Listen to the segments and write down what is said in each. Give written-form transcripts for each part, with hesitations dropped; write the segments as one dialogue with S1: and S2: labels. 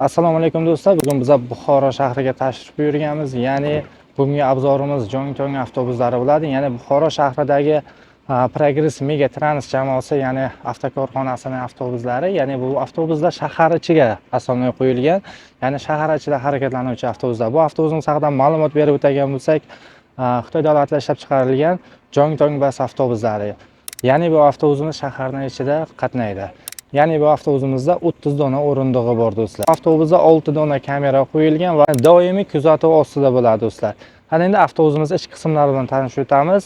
S1: Assalomu alaykum do'stlar. Bugun biz Buxoro shahriga tashrif buyurganmiz. Ya'ni bugungi obzorimiz Jongtong avtobuslari bo'ladi. Ya'ni Buxoro shahridagi Progress Mega Trans jamoasi, ya'ni avtokorxonasining avtobuslari. Ya'ni bu avtobuslar shahar ichiga asosan qo'yilgan. Ya'ni shahar ichida harakatlanuvchi avtobuslar. Bu avtobusimiz haqida ma'lumot berib o'tgan bo'lsak, Xitoy davlatida ishlab chiqarilgan Jongtong bas avtobuslari. Ya'ni bu avtobusimiz shaharning ichida qatnaydi. Ya'ni bu avtobusimizda 30 dona o'rindig'i bor do'stlar. Avtobusda 6 dona kamera qo'yilgan va doimiy kuzatuv ostida bo'ladi do'stlar. Qani endi avtobusimiz ichki qismlari bilan tanishib o'tamiz.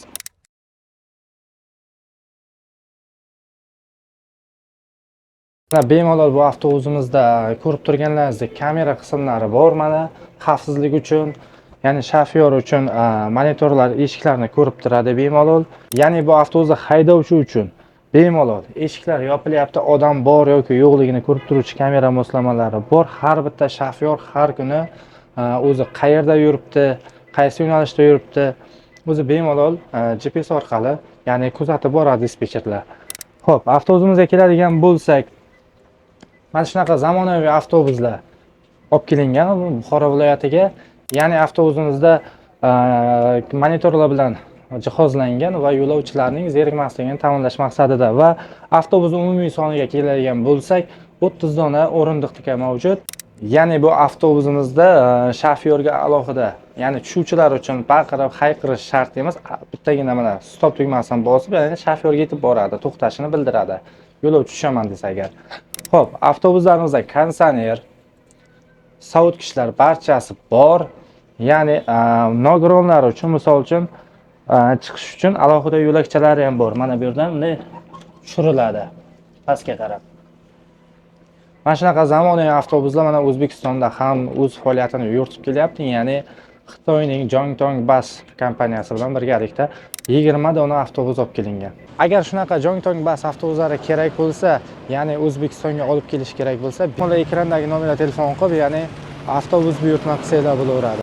S1: Bemalol bu avtobusimizda ko'rib turganlaringizdek kamera qismlari bor. Mana xavfsizlik uchun, ya'ni shofyor uchun monitorlar eshiklarni ko'rib turadi bemalol. Ya'ni bu avtobusda haydovchi uchun bemalol eshiklar yopilyapti, odam bor yoki yo'qligini ko'rib turuvchi kamera moslamalari bor. Har bitta shofyor har kuni o'zi qayerda yuribdi, qaysi yo'nalishda yuribdi, o'zi bemalol GPS orqali, ya'ni kuzatib boradi dispetcherlar. Xo'p, avtobusimizga keladigan bo'lsak, mana shunaqa zamonaviy avtobuslar olib kelingan Buxoro viloyatiga. Ya'ni avtobusimizda monitorlar bilan jihozlangan va yo'lovchilarning zerikmasligini ta'minlash maqsadida va avtobus umumiy soniga keladigan bo'lsak, 30 dona o'rindiq mavjud. Ya'ni bu avtobusimizda shofyorga alohida, ya'ni tushuvchilar uchun baqirib hayqirish shart emas. Bittagina mana stop tugmasini bosib, ya'ni shofyorga yetib boradi, to'xtashini bildiradi. Yo'lovchi tushaman desa agar. Xo'p, avtobuslarimizda konditsioner, sovutgichlar barchasi bor. Ya'ni nogironlar uchun, misol uchun chiqish uchun alohida yo'lakchalari ham bor. Mana bu yerdan bunday tushiriladi pastga qarab. Mana shunaqa zamonaviy avtobuslar mana O'zbekistonda ham o'z faoliyatini yuritib kelyapti. Ya'ni Xitoyning Jongtong Bus kompaniyasi bilan birgalikda 20 dona avtobus olib kelingan. Agar shunaqa Jongtong Bus avtobuslari kerak bo'lsa, ya'ni O'zbekistonga olib kelish kerak bo'lsa, mana ekrandagi nomerga telefon qilib, ya'ni avtobus buyurtma qilsanglar bo'laveradi.